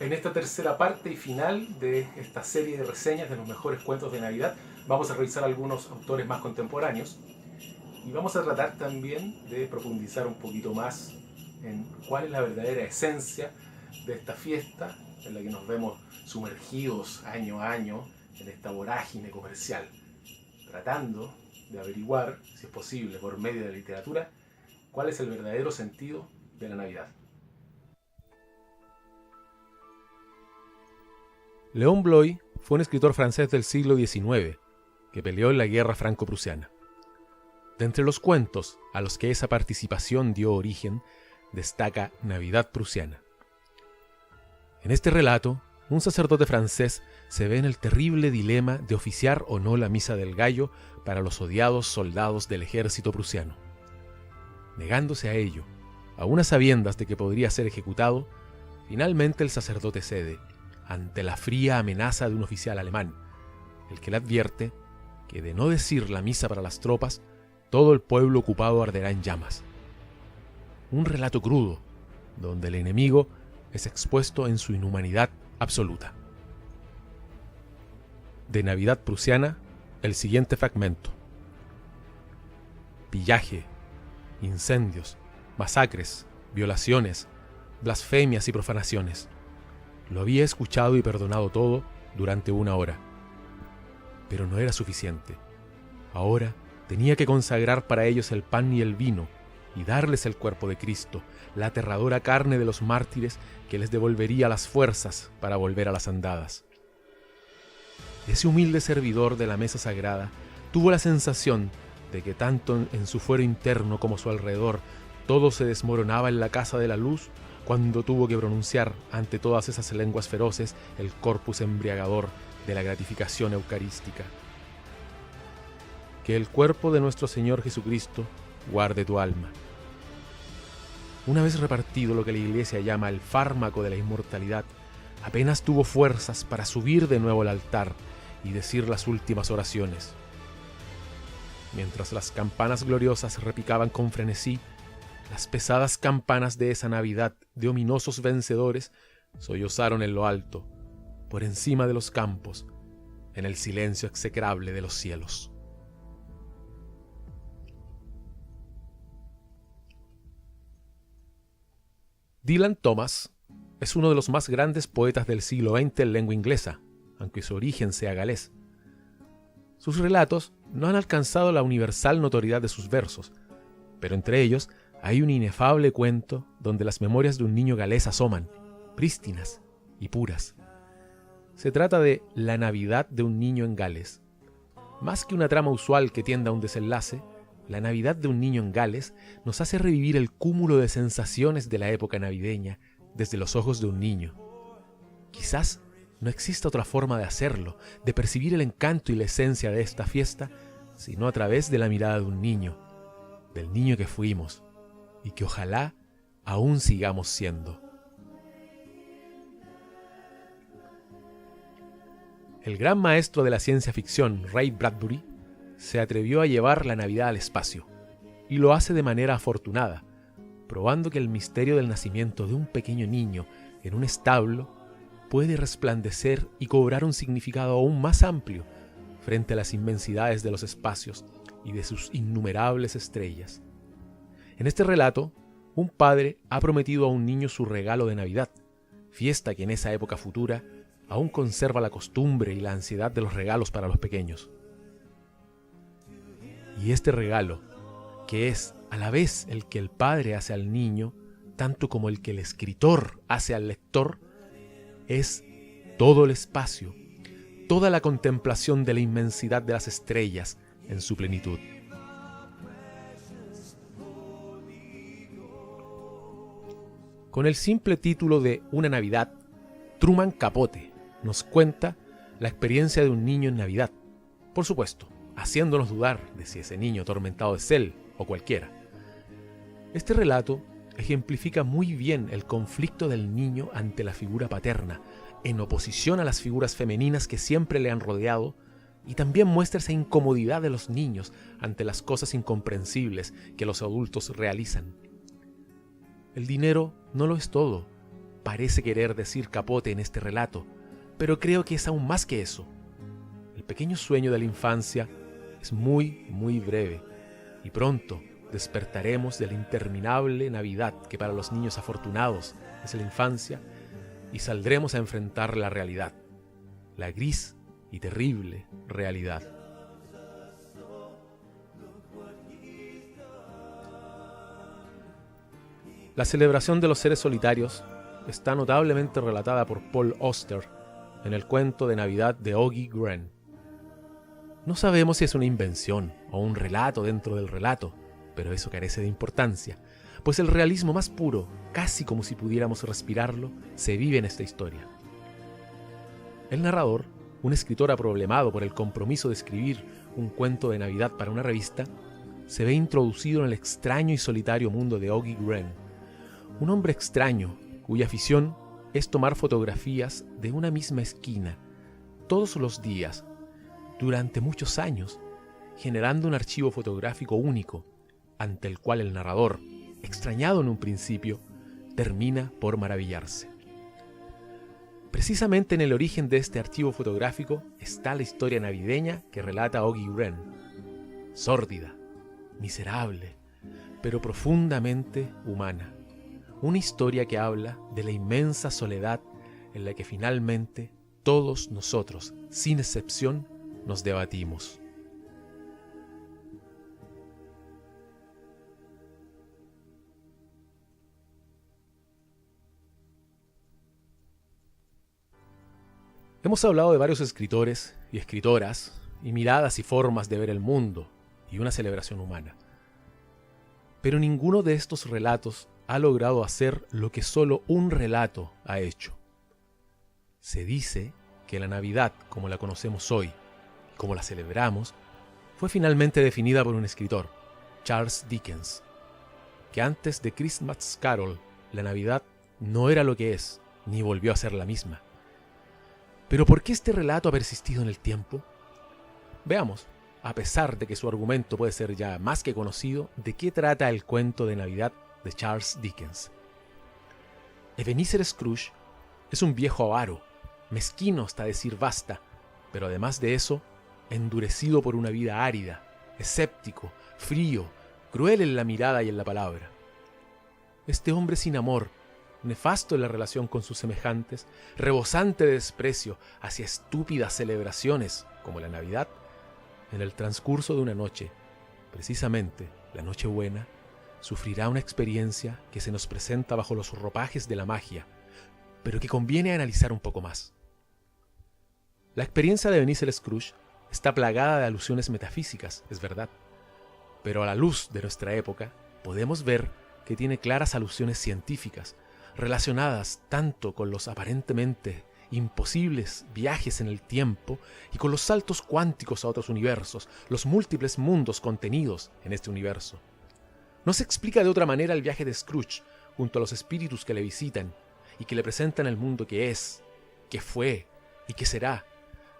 En esta tercera parte y final de esta serie de reseñas de los mejores cuentos de Navidad, vamos a revisar algunos autores más contemporáneos y vamos a tratar también de profundizar un poquito más en cuál es la verdadera esencia de esta fiesta en la que nos vemos sumergidos año a año en esta vorágine comercial, tratando de averiguar, si es posible, por medio de la literatura, cuál es el verdadero sentido de la Navidad. Léon Bloy fue un escritor francés del siglo XIX que peleó en la guerra franco-prusiana. De entre los cuentos a los que esa participación dio origen, destaca Navidad prusiana. En este relato, un sacerdote francés se ve en el terrible dilema de oficiar o no la misa del gallo para los odiados soldados del ejército prusiano. Negándose a ello, aun a sabiendas de que podría ser ejecutado, finalmente el sacerdote cede ante la fría amenaza de un oficial alemán, el que le advierte que de no decir la misa para las tropas, todo el pueblo ocupado arderá en llamas. Un relato crudo, donde el enemigo es expuesto en su inhumanidad absoluta. De Navidad prusiana, el siguiente fragmento. Pillaje, incendios, masacres, violaciones, blasfemias y profanaciones. Lo había escuchado y perdonado todo durante 1 hora. Pero no era suficiente. Ahora tenía que consagrar para ellos el pan y el vino y darles el cuerpo de Cristo, la aterradora carne de los mártires que les devolvería las fuerzas para volver a las andadas. Ese humilde servidor de la mesa sagrada tuvo la sensación de que tanto en su fuero interno como a su alrededor todo se desmoronaba en la casa de la luz cuando tuvo que pronunciar ante todas esas lenguas feroces el corpus embriagador de la gratificación eucarística. Que el cuerpo de nuestro Señor Jesucristo guarde tu alma. Una vez repartido lo que la Iglesia llama el fármaco de la inmortalidad, apenas tuvo fuerzas para subir de nuevo al altar y decir las últimas oraciones. Mientras las campanas gloriosas repicaban con frenesí, las pesadas campanas de esa Navidad de ominosos vencedores sollozaron en lo alto, por encima de los campos, en el silencio execrable de los cielos. Dylan Thomas es uno de los más grandes poetas del siglo XX en lengua inglesa, aunque su origen sea galés. Sus relatos no han alcanzado la universal notoriedad de sus versos, pero entre ellos hay un inefable cuento donde las memorias de un niño galés asoman, prístinas y puras. Se trata de La Navidad de un niño en Gales. Más que una trama usual que tienda a un desenlace, La Navidad de un niño en Gales nos hace revivir el cúmulo de sensaciones de la época navideña desde los ojos de un niño. Quizás no exista otra forma de hacerlo, de percibir el encanto y la esencia de esta fiesta, sino a través de la mirada de un niño, del niño que fuimos y que ojalá aún sigamos siendo. El gran maestro de la ciencia ficción, Ray Bradbury, se atrevió a llevar la Navidad al espacio, y lo hace de manera afortunada, probando que el misterio del nacimiento de un pequeño niño en un establo puede resplandecer y cobrar un significado aún más amplio frente a las inmensidades de los espacios y de sus innumerables estrellas. En este relato, un padre ha prometido a un niño su regalo de Navidad, fiesta que en esa época futura aún conserva la costumbre y la ansiedad de los regalos para los pequeños. Y este regalo, que es a la vez el que el padre hace al niño, tanto como el que el escritor hace al lector, es todo el espacio, toda la contemplación de la inmensidad de las estrellas en su plenitud. Con el simple título de Una Navidad, Truman Capote nos cuenta la experiencia de un niño en Navidad, por supuesto, haciéndonos dudar de si ese niño atormentado es él o cualquiera. Este relato ejemplifica muy bien el conflicto del niño ante la figura paterna, en oposición a las figuras femeninas que siempre le han rodeado, y también muestra esa incomodidad de los niños ante las cosas incomprensibles que los adultos realizan. El dinero no lo es todo. parece querer decir Capote en este relato, pero creo que es aún más que eso. El pequeño sueño de la infancia es muy, muy breve, y pronto despertaremos de la interminable Navidad que para los niños afortunados es la infancia, y saldremos a enfrentar la realidad, la gris y terrible realidad. La celebración de los seres solitarios está notablemente relatada por Paul Auster en el cuento de Navidad de Oggy Wren. No sabemos si es una invención o un relato dentro del relato, pero eso carece de importancia, pues el realismo más puro, casi como si pudiéramos respirarlo, se vive en esta historia. El narrador, un escritor aproblemado por el compromiso de escribir un cuento de Navidad para una revista, se ve introducido en el extraño y solitario mundo de Oggy Wren, un hombre extraño cuya afición es tomar fotografías de una misma esquina todos los días durante muchos años, generando un archivo fotográfico único ante el cual el narrador, extrañado en un principio, termina por maravillarse. Precisamente en el origen de este archivo fotográfico está la historia navideña que relata Oggy Wren, sórdida, miserable, pero profundamente humana. Una historia que habla de la inmensa soledad en la que finalmente todos nosotros, sin excepción, nos debatimos. Hemos hablado de varios escritores y escritoras, y miradas y formas de ver el mundo, y una celebración humana. Pero ninguno de estos relatos ha logrado hacer lo que solo un relato ha hecho. Se dice que la Navidad, como la conocemos hoy, y como la celebramos, fue finalmente definida por un escritor, Charles Dickens, que antes de Christmas Carol, la Navidad no era lo que es, ni volvió a ser la misma. Pero ¿por qué este relato ha persistido en el tiempo? Veamos, a pesar de que su argumento puede ser ya más que conocido, de qué trata el cuento de Navidad de Charles Dickens. Ebenezer Scrooge es un viejo avaro, mezquino hasta decir basta, pero además de eso, endurecido por una vida árida, escéptico, frío, cruel en la mirada y en la palabra. Este hombre sin amor, nefasto en la relación con sus semejantes, rebosante de desprecio hacia estúpidas celebraciones como la Navidad, en el transcurso de una noche, precisamente la Nochebuena, sufrirá una experiencia que se nos presenta bajo los ropajes de la magia, pero que conviene analizar un poco más. La experiencia de Ebenezer Scrooge está plagada de alusiones metafísicas, es verdad, pero a la luz de nuestra época podemos ver que tiene claras alusiones científicas, relacionadas tanto con los aparentemente imposibles viajes en el tiempo y con los saltos cuánticos a otros universos, los múltiples mundos contenidos en este universo. No se explica de otra manera el viaje de Scrooge junto a los espíritus que le visitan y que le presentan el mundo que es, que fue y que será,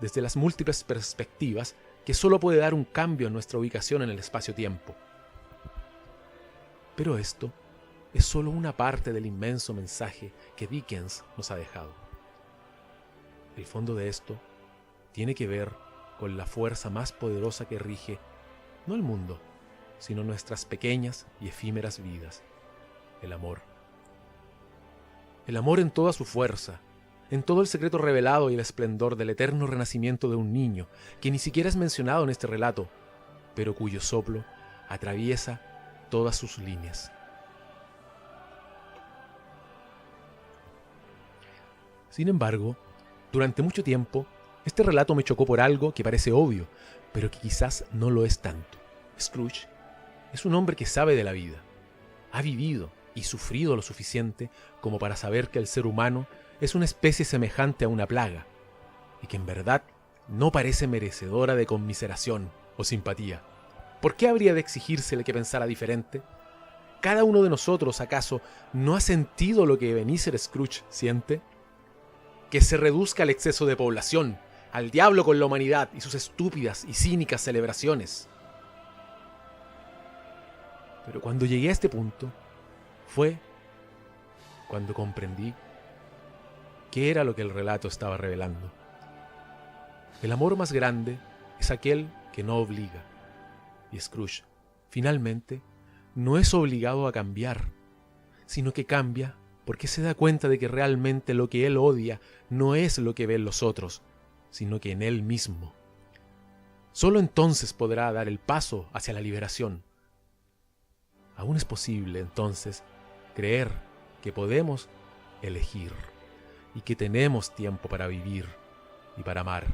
desde las múltiples perspectivas que solo puede dar un cambio en nuestra ubicación en el espacio-tiempo. Pero esto es solo una parte del inmenso mensaje que Dickens nos ha dejado. El fondo de esto tiene que ver con la fuerza más poderosa que rige no el mundo, sino nuestras pequeñas y efímeras vidas, el amor. El amor en toda su fuerza, en todo el secreto revelado y el esplendor del eterno renacimiento de un niño, que ni siquiera es mencionado en este relato, pero cuyo soplo atraviesa todas sus líneas. Sin embargo, durante mucho tiempo, este relato me chocó por algo que parece obvio, pero que quizás no lo es tanto. Scrooge es un hombre que sabe de la vida, ha vivido y sufrido lo suficiente como para saber que el ser humano es una especie semejante a una plaga, y que en verdad no parece merecedora de conmiseración o simpatía. ¿Por qué habría de exigírsele que pensara diferente? ¿Cada uno de nosotros, acaso, no ha sentido lo que Ebenezer Scrooge siente? Que se reduzca al exceso de población, al diablo con la humanidad y sus estúpidas y cínicas celebraciones. Pero cuando llegué a este punto, fue cuando comprendí ¿Qué era lo que el relato estaba revelando? El amor más grande es aquel que no obliga. Y Scrooge, finalmente, no es obligado a cambiar, sino que cambia porque se da cuenta de que realmente lo que él odia no es lo que ven los otros, sino que en él mismo. Solo entonces podrá dar el paso hacia la liberación. Aún es posible, entonces, creer que podemos elegir y que tenemos tiempo para vivir y para amar.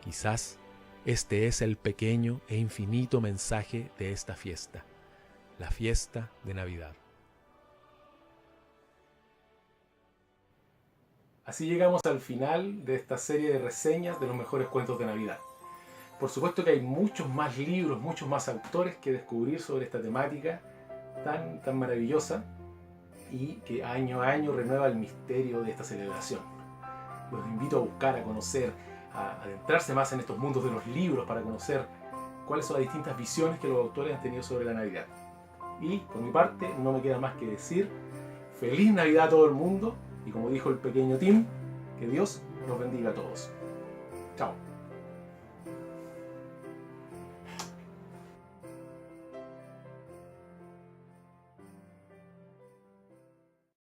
Quizás este es el pequeño e infinito mensaje de esta fiesta, la fiesta de Navidad. Así llegamos al final de esta serie de reseñas de los mejores cuentos de Navidad. Por supuesto que hay muchos más libros, muchos más autores que descubrir sobre esta temática tan maravillosa y que año a año renueva el misterio de esta celebración. Los invito a buscar, a conocer, a adentrarse más en estos mundos de los libros para conocer cuáles son las distintas visiones que los autores han tenido sobre la Navidad. Y por mi parte no me queda más que decir feliz Navidad a todo el mundo y como dijo el pequeño Tim, que Dios los bendiga a todos. Chao.